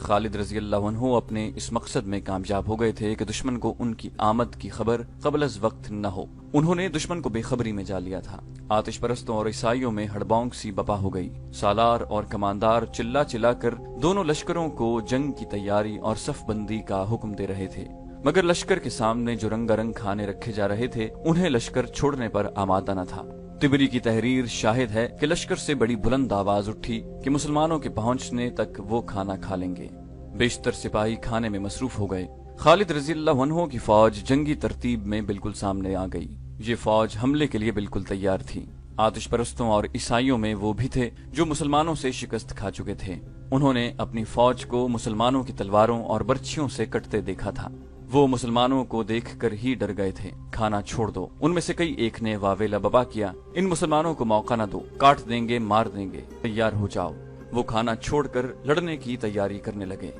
خالد رضی اللہ عنہ اپنے اس مقصد میں کامیاب ہو گئے تھے کہ دشمن کو ان کی آمد کی خبر قبل از وقت نہ ہو۔ انہوں نے دشمن کو بے خبری میں جا لیا تھا۔ آتش پرستوں اور عیسائیوں میں ہڑبونگ سی بپا ہو گئی۔ سالار اور کماندار چلا چلا کر دونوں لشکروں کو جنگ کی تیاری اور صف بندی کا حکم دے رہے تھے، مگر لشکر کے سامنے جو رنگا رنگ کھانے رکھے جا رہے تھے انہیں لشکر چھوڑنے پر آمادہ نہ تھا۔ تبری کی تحریر شاہد ہے کہ لشکر سے بڑی بلند آواز اٹھی کہ مسلمانوں کے پہنچنے تک وہ کھانا کھا لیں گے۔ بیشتر سپاہی کھانے میں مصروف ہو گئے۔ خالد رضی اللہ عنہ کی فوج جنگی ترتیب میں بالکل سامنے آ گئی۔ یہ فوج حملے کے لیے بالکل تیار تھی۔ آتش پرستوں اور عیسائیوں میں وہ بھی تھے جو مسلمانوں سے شکست کھا چکے تھے۔ انہوں نے اپنی فوج کو مسلمانوں کی تلواروں اور برچھیوں سے کٹتے دیکھا تھا۔ وہ مسلمانوں کو دیکھ کر ہی ڈر گئے تھے۔ کھانا چھوڑ دو، ان میں سے کئی ایک نے واویلا ببا کیا، ان مسلمانوں کو موقع نہ دو، کاٹ دیں گے، مار دیں گے، تیار ہو جاؤ۔ وہ کھانا چھوڑ کر لڑنے کی تیاری کرنے لگے۔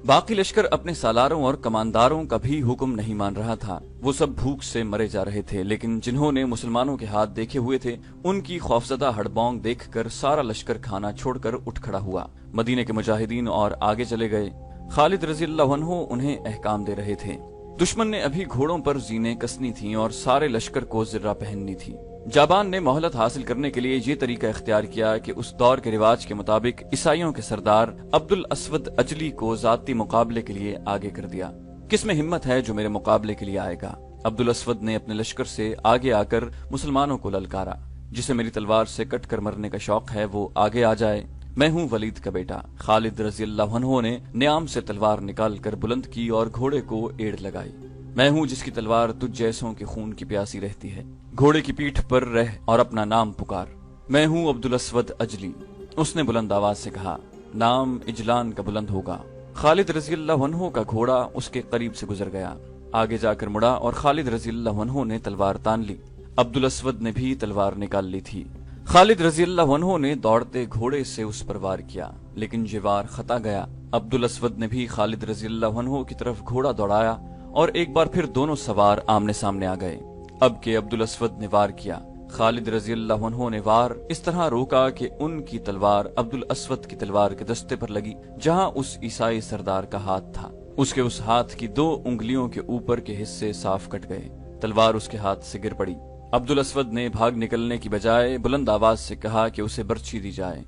باقی لشکر اپنے سالاروں اور کمانداروں کا بھی حکم نہیں مان رہا تھا۔ وہ سب بھوک سے مرے جا رہے تھے، لیکن جنہوں نے مسلمانوں کے ہاتھ دیکھے ہوئے تھے ان کی خوفزدہ ہڑبونگ دیکھ کر سارا لشکر کھانا چھوڑ کر اٹھ کھڑا ہوا۔ مدینے کے مجاہدین اور آگے چلے گئے۔ خالد رضی اللہ عنہ انہیں احکام دے رہے تھے۔ دشمن نے ابھی گھوڑوں پر زینے کسنی تھیں اور سارے لشکر کو زرہ پہننی تھی۔ جابان نے مہلت حاصل کرنے کے لیے یہ طریقہ اختیار کیا کہ اس دور کے رواج کے مطابق عیسائیوں کے سردار عبد الاسود اجلی کو ذاتی مقابلے کے لیے آگے کر دیا۔ کس میں ہمت ہے جو میرے مقابلے کے لیے آئے گا؟ عبد الاسود نے اپنے لشکر سے آگے آ کر مسلمانوں کو للکارا۔ جسے میری تلوار سے کٹ کر مرنے کا شوق ہے وہ آگے آ جائے۔ میں ہوں ولید کا بیٹا۔ خالد رضی اللہ عنہ نے نیام سے تلوار نکال کر بلند کی اور گھوڑے کو ایڑ لگائی۔ میں ہوں جس کی تلوار تجھ جیسوں کے خون کی پیاسی رہتی ہے، گھوڑے کی پیٹھ پر رہ اور اپنا نام پکار۔ میں ہوں عبد الاسود اجلی۔ اس نے بلند آواز سے کہا، نام اجلان کا بلند ہوگا۔ خالد رضی اللہ عنہ کا گھوڑا اس کے قریب سے گزر گیا، آگے جا کر مڑا اور خالد رضی اللہ عنہ نے تلوار تان لی۔ عبد الاسود نے بھی تلوار نکال لی تھی۔ خالد رضی اللہ عنہ نے دوڑتے گھوڑے سے اس پر وار کیا، لیکن یہ وار خطا گیا۔ عبد الاسود نے بھی خالد رضی اللہ عنہ کی طرف گھوڑا دوڑایا اور ایک بار پھر دونوں سوار آمنے سامنے آ گئے۔ اب کہ عبد الاسود نے وار کیا، خالد رضی اللہ عنہ نے وار اس طرح روکا کہ ان کی تلوار عبد الاسود کی تلوار کے دستے پر لگی جہاں اس عیسائی سردار کا ہاتھ تھا۔ اس کے اس ہاتھ کی 2 انگلیوں کے اوپر کے حصے صاف کٹ گئے۔ تلوار اس کے ہاتھ سے گر پڑی۔ عبد الاسود نے بھاگ نکلنے کی بجائے بلند آواز سے کہا کہ اسے برچھی دی جائے۔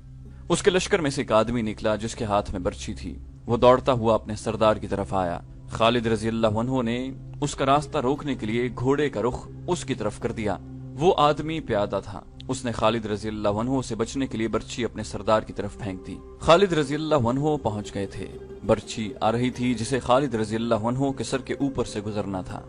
اس کے لشکر میں سے ایک آدمی نکلا جس کے ہاتھ میں برچھی تھی۔ وہ دوڑتا ہوا اپنے سردار کی طرف آیا۔ خالد رضی اللہ عنہ نے اس کا راستہ روکنے کے لیے گھوڑے کا رخ اس کی طرف کر دیا۔ وہ آدمی پیادہ تھا۔ اس نے خالد رضی اللہ عنہ سے بچنے کے لیے برچھی اپنے سردار کی طرف پھینک دی۔ خالد رضی اللہ عنہ پہنچ گئے تھے۔ برچھی آ رہی تھی جسے خالد رضی اللہ عنہ کے سر کے اوپر سے گزرنا تھا۔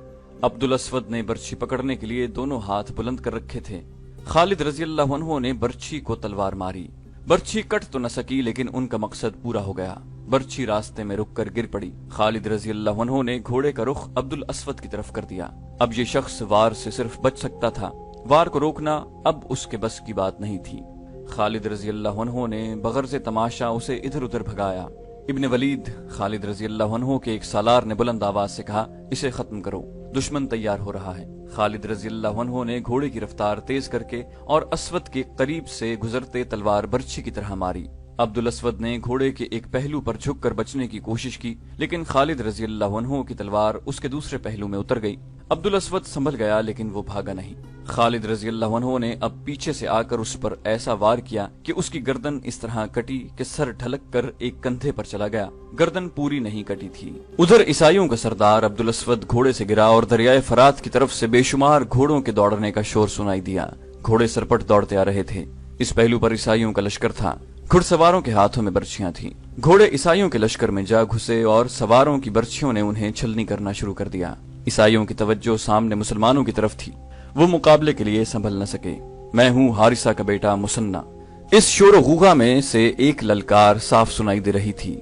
عبد الاسود نے برچھی پکڑنے کے لیے دونوں ہاتھ بلند کر رکھے تھے۔ خالد رضی اللہ عنہ نے برچھی کو تلوار ماری۔ برچھی کٹ تو نہ سکی لیکن ان کا مقصد پورا ہو گیا۔ برچھی راستے میں رک کر گر پڑی۔ خالد رضی اللہ عنہ نے گھوڑے کا رخ عبد الاسود کی طرف کر دیا۔ اب یہ شخص وار سے صرف بچ سکتا تھا، وار کو روکنا اب اس کے بس کی بات نہیں تھی۔ خالد رضی اللہ عنہ نے بغرض تماشا اسے ادھر ادھر بھگایا۔ ابن ولید، خالد رضی اللہ عنہ کے ایک سالار نے بلند آواز سے کہا، اسے ختم کرو، دشمن تیار ہو رہا ہے۔ خالد رضی اللہ عنہ نے گھوڑے کی رفتار تیز کر کے اور اسود کے قریب سے گزرتے تلوار برچھی کی طرح ماری۔ عبد الاسود نے گھوڑے کے ایک پہلو پر جھک کر بچنے کی کوشش کی، لیکن خالد رضی اللہ عنہ کی تلوار اس کے دوسرے پہلو میں اتر گئی۔ عبد الاسود سنبھل گیا لیکن وہ بھاگا نہیں۔ خالد رضی اللہ عنہ نے اب پیچھے سے آ کر اس پر ایسا وار کیا کہ اس کی گردن اس طرح کٹی کہ سر ڈھلک کر ایک کندھے پر چلا گیا۔ گردن پوری نہیں کٹی تھی۔ ادھر عیسائیوں کا سردار عبد الاسود گھوڑے سے گرا اور دریائے فرات کی طرف سے بے شمار گھوڑوں کے دوڑنے کا شور سنائی دیا۔ گھوڑے سرپٹ دوڑتے آ رہے تھے۔ اس پہلو پر عیسائیوں کا لشکر تھا۔ گھڑ سواروں کے ہاتھوں میں برچھیاں تھیں۔ گھوڑے عیسائیوں کے لشکر میں جا گھسے اور سواروں کی برچھیوں نے انہیں چھلنی کرنا شروع کر دیا۔ عیسائیوں کی توجہ سامنے مسلمانوں کی طرف تھی۔ وہ مقابلے کے لیے سنبھل نہ سکے۔ میں ہوں حارثہ کا بیٹا مسنہ۔ اس شور و غوغا میں سے ایک للکار صاف سنائی دے رہی تھی،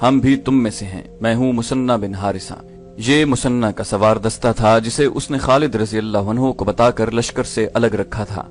ہم بھی تم میں سے ہیں، میں ہوں مسنہ بن حارثہ۔ یہ مسنہ کا سوار دستہ تھا جسے اس نے خالد رضی اللہ عنہ کو بتا کر لشکر سے الگ رکھا تھا۔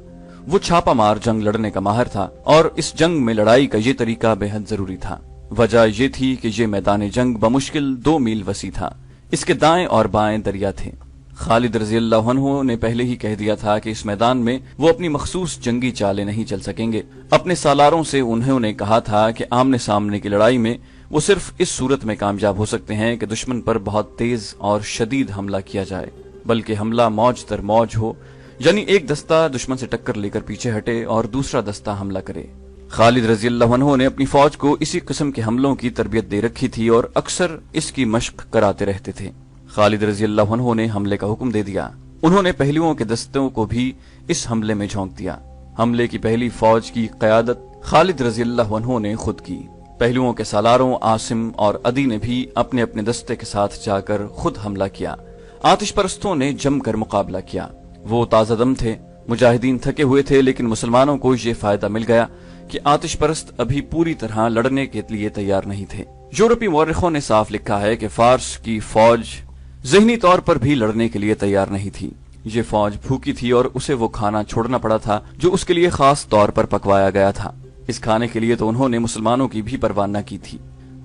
وہ چھاپا مار جنگ لڑنے کا ماہر تھا اور اس جنگ میں لڑائی کا یہ طریقہ بے حد ضروری تھا۔ وجہ یہ تھی کہ یہ میدان جنگ بمشکل 2 میل وسیع تھا۔ اس کے دائیں اور بائیں دریا تھے۔ خالد رضی اللہ عنہ نے پہلے ہی کہہ دیا تھا کہ اس میدان میں وہ اپنی مخصوص جنگی چالیں نہیں چل سکیں گے۔ اپنے سالاروں سے انہوں نے کہا تھا کہ آمنے سامنے کی لڑائی میں وہ صرف اس صورت میں کامیاب ہو سکتے ہیں کہ دشمن پر بہت تیز اور شدید حملہ کیا جائے، بلکہ حملہ موج در موج ہو، یعنی ایک دستہ دشمن سے ٹکر لے کر پیچھے ہٹے اور دوسرا دستہ حملہ کرے۔ خالد رضی اللہ عنہ نے اپنی فوج کو اسی قسم کے حملوں کی تربیت دے رکھی تھی اور اکثر اس کی مشق کراتے رہتے تھے۔ خالد رضی اللہ عنہ نے حملے کا حکم دے دیا۔ انہوں نے پہلوؤں کے دستوں کو بھی اس حملے میں جھونک دیا۔ حملے کی پہلی فوج کی قیادت خالد رضی اللہ عنہ نے خود کی۔ پہلوؤں کے سالاروں عاصم اور عدی نے بھی اپنے اپنے دستے کے ساتھ جا کر خود حملہ کیا۔ آتش پرستوں نے جم کر مقابلہ کیا۔ وہ تازہ دم تھے، مجاہدین تھکے ہوئے تھے، لیکن مسلمانوں کو یہ فائدہ مل گیا کہ آتش پرست ابھی پوری طرح لڑنے کے لیے تیار نہیں تھے۔ یورپی مورخوں نے صاف لکھا ہے کہ فارس کی فوج ذہنی طور پر بھی لڑنے کے لیے تیار نہیں تھی۔ یہ فوج بھوکی تھی اور اسے وہ کھانا چھوڑنا پڑا تھا جو اس کے لیے خاص طور پر پکوایا گیا تھا۔ اس کھانے کے لیے تو انہوں نے مسلمانوں کی بھی پرواہ نہ کی تھی۔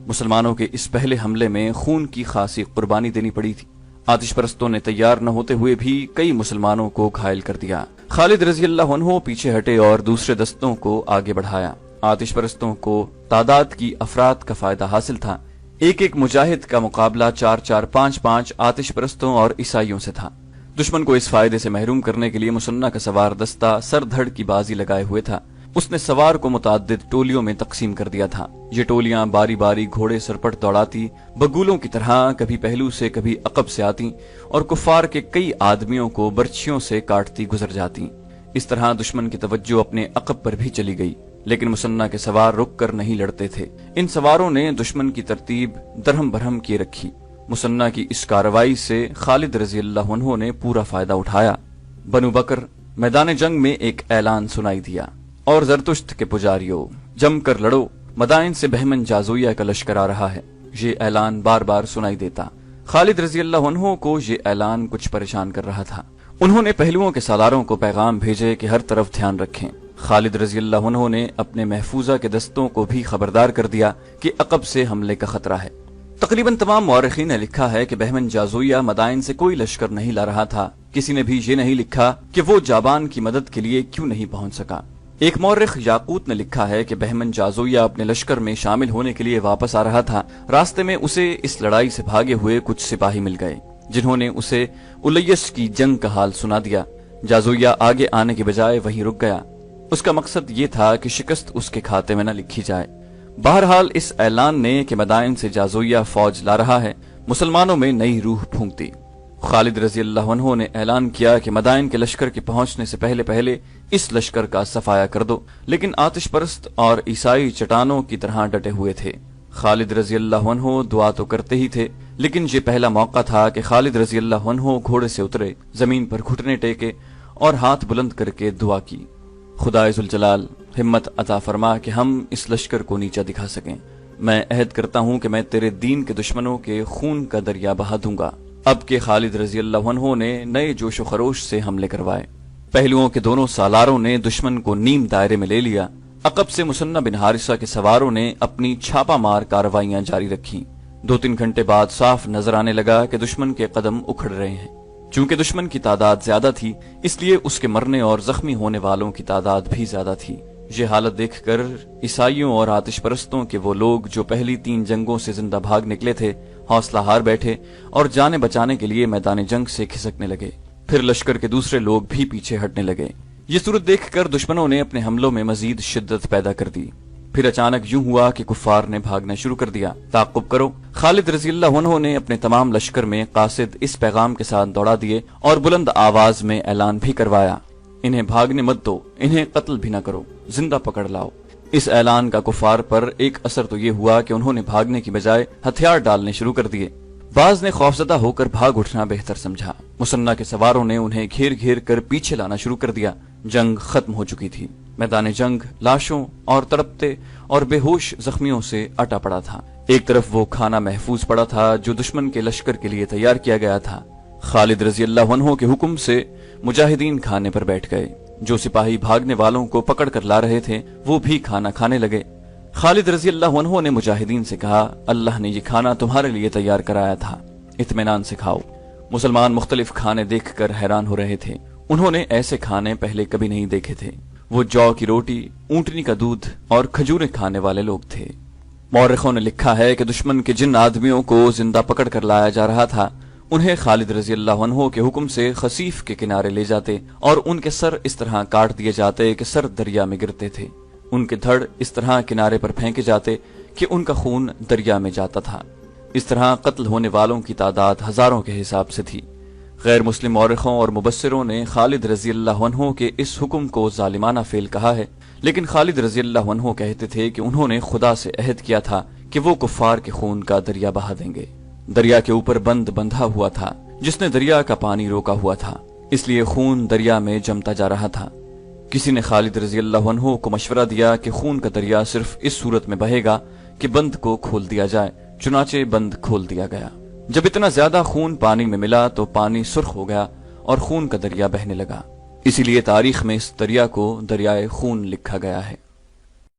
مسلمانوں کے اس پہلے حملے میں خون کی خاصی قربانی دینی پڑی تھی۔ آتش پرستوں نے تیار نہ ہوتے ہوئے بھی کئی مسلمانوں کو گھائل کر دیا۔ خالد رضی اللہ عنہ پیچھے ہٹے اور دوسرے دستوں کو آگے بڑھایا۔ آتش پرستوں کو تعداد کی افراد کا فائدہ حاصل تھا۔ ایک ایک مجاہد کا مقابلہ 4 5 آتش پرستوں اور عیسائیوں سے تھا۔ دشمن کو اس فائدے سے محروم کرنے کے لیے مسنہ کا سوار دستہ سر دھڑ کی بازی لگائے ہوئے تھا۔ اس نے سوار کو متعدد ٹولیوں میں تقسیم کر دیا تھا۔ یہ ٹولیاں باری باری گھوڑے سرپٹ دوڑاتی، بگولوں کی طرح کبھی پہلو سے کبھی عقب سے آتی اور کفار کے کئی آدمیوں کو برچھیوں سے کاٹتی گزر جاتی۔ اس طرح دشمن کی توجہ اپنے عقب پر بھی چلی گئی، لیکن مسنہ کے سوار رک کر نہیں لڑتے تھے۔ ان سواروں نے دشمن کی ترتیب درہم برہم کیے رکھی۔ مسنہ کی اس کارروائی سے خالد رضی اللہ عنہ نے پورا فائدہ اٹھایا۔ بنو بکر میدان جنگ میں ایک اعلان سنائی دیا، اور زرتشت کے پجاریوں جم کر لڑو، مدائن سے بہمن جازویہ کا لشکر آ رہا ہے۔ یہ اعلان بار بار سنائی دیتا۔ خالد رضی اللہ عنہ کو یہ اعلان کچھ پریشان کر رہا تھا۔ انہوں نے پہلوؤں کے سالاروں کو پیغام بھیجے کہ ہر طرف دھیان رکھیں۔ خالد رضی اللہ عنہ نے اپنے محفوظہ کے دستوں کو بھی خبردار کر دیا کہ عقب سے حملے کا خطرہ ہے۔ تقریباً تمام مورخین نے لکھا ہے کہ بہمن جازویہ مدائن سے کوئی لشکر نہیں لا رہا تھا۔ کسی نے بھی یہ نہیں لکھا کہ وہ جابان کی مدد کے لیے کیوں نہیں پہنچ سکا۔ ایک مورخ یاقوت نے لکھا ہے کہ بہمن جازویہ اپنے لشکر میں شامل ہونے کے لیے واپس آ رہا تھا۔ راستے میں اسے اس لڑائی سے بھاگے ہوئے کچھ سپاہی مل گئے جنہوں نے اسے الیس کی جنگ کا حال سنا دیا۔ جازویہ آگے آنے کے بجائے وہیں رک گیا۔ اس کا مقصد یہ تھا کہ شکست اس کے کھاتے میں نہ لکھی جائے۔ بہرحال اس اعلان نے کہ مدائن سے جازویہ فوج لا رہا ہے مسلمانوں میں نئی روح پھونک دی۔ خالد رضی اللہ عنہ نے اعلان کیا کہ مدائن کے لشکر کے پہنچنے سے پہلے اس لشکر کا صفایا کر دو، لیکن آتش پرست اور عیسائی چٹانوں کی طرح ڈٹے ہوئے تھے۔ خالد رضی اللہ عنہ دعا تو کرتے ہی تھے، لیکن یہ پہلا موقع تھا کہ خالد رضی اللہ عنہ گھوڑے سے اترے، زمین پر گھٹنے ٹیکے اور ہاتھ بلند کر کے دعا کی، خدائے ذوالجلال ہمت عطا فرما کہ ہم اس لشکر کو نیچا دکھا سکیں۔ میں عہد کرتا ہوں کہ میں تیرے دین کے دشمنوں کے خون کا دریا بہا دوں گا۔ اب کے خالد رضی اللہ عنہ نے نئے جوش و خروش سے حملے کروائے۔ پہلوؤں کے دونوں سالاروں نے دشمن کو نیم دائرے میں لے لیا۔ عقب سے مسنہ بن حارثہ کے سواروں نے اپنی چھاپا مار کارروائیاں جاری رکھیں۔ 2-3 گھنٹے بعد صاف نظر آنے لگا کہ دشمن کے قدم اکھڑ رہے ہیں۔ چونکہ دشمن کی تعداد زیادہ تھی، اس لیے اس کے مرنے اور زخمی ہونے والوں کی تعداد بھی زیادہ تھی۔ یہ حالت دیکھ کر عیسائیوں اور آتش پرستوں کے وہ لوگ جو پہلی 3 جنگوں سے زندہ بھاگ نکلے تھے حوصلہ ہار بیٹھے اور جانیں بچانے کے لیے میدان جنگ سے کھسکنے لگے۔ پھر لشکر کے دوسرے لوگ بھی پیچھے ہٹنے لگے۔ یہ صورت دیکھ کر دشمنوں نے اپنے حملوں میں مزید شدت پیدا کر دی۔ پھر اچانک یوں ہوا کہ کفار نے بھاگنا شروع کر دیا۔ تعقب کرو۔ خالد رضی اللہ عنہ نے اپنے تمام لشکر میں قاصد اس پیغام کے ساتھ دوڑا دیے اور بلند آواز میں اعلان بھی کروایا، انہیں بھاگنے مت دو، انہیں قتل بھی نہ کرو، زندہ پکڑ لاؤ۔ اس اعلان کا کفار پر ایک اثر تو یہ ہوا کہ انہوں نے بھاگنے کی بجائے ہتھیار ڈالنے شروع کر دیے۔ بعض نے خوفزدہ ہو کر بھاگ اٹھنا بہتر سمجھا۔ مسنہ کے سواروں نے انہیں گھیر گھیر کر پیچھے لانا شروع کر دیا۔ جنگ ختم ہو چکی تھی۔ میدان جنگ لاشوں اور تڑپتے اور بے ہوش زخمیوں سے اٹا پڑا تھا۔ ایک طرف وہ کھانا محفوظ پڑا تھا جو دشمن کے لشکر کے لیے تیار کیا گیا تھا۔ خالد رضی اللہ عنہ کے حکم سے مجاہدین کھانے پر بیٹھ گئے۔ جو سپاہی بھاگنے والوں کو پکڑ کر لا رہے تھے وہ بھی کھانا کھانے لگے۔ خالد رضی اللہ عنہ نے مجاہدین سے کہا، اللہ نے یہ کھانا تمہارے لیے تیار کرایا تھا، اطمینان سے کھاؤ۔ مسلمان مختلف کھانے دیکھ کر حیران ہو رہے تھے۔ انہوں نے ایسے کھانے پہلے کبھی نہیں دیکھے تھے۔ وہ جو کی روٹی، اونٹنی کا دودھ اور کھجوریں کھانے والے لوگ تھے۔ مورخوں نے لکھا ہے کہ دشمن کے جن آدمیوں کو زندہ پکڑ کر لایا جا رہا تھا انہیں خالد رضی اللہ عنہ کے حکم سے خسیف کے کنارے لے جاتے اور ان کے سر اس طرح کاٹ دیے جاتے کہ سر دریا میں گرتے تھے، ان کے دھڑ اس طرح کنارے پر پھینکے جاتے کہ ان کا خون دریا میں جاتا تھا۔ اس طرح قتل ہونے والوں کی تعداد ہزاروں کے حساب سے تھی۔ غیر مسلم مورخوں اور مبصروں نے خالد رضی اللہ عنہ کے اس حکم کو ظالمانہ فعل کہا ہے، لیکن خالد رضی اللہ عنہ کہتے تھے کہ انہوں نے خدا سے عہد کیا تھا کہ وہ کفار کے خون کا دریا بہا دیں گے۔ دریا کے اوپر بند بندھا ہوا تھا جس نے دریا کا پانی روکا ہوا تھا، اس لیے خون دریا میں جمتا جا رہا تھا۔ کسی نے خالد رضی اللہ عنہ کو مشورہ دیا کہ خون کا دریا صرف اس صورت میں بہے گا کہ بند کو کھول دیا جائے، چنانچہ بند کھول دیا گیا۔ جب اتنا زیادہ خون پانی میں ملا تو پانی سرخ ہو گیا اور خون کا دریا بہنے لگا، اسی لیے تاریخ میں اس دریا کو دریائے خون لکھا گیا ہے۔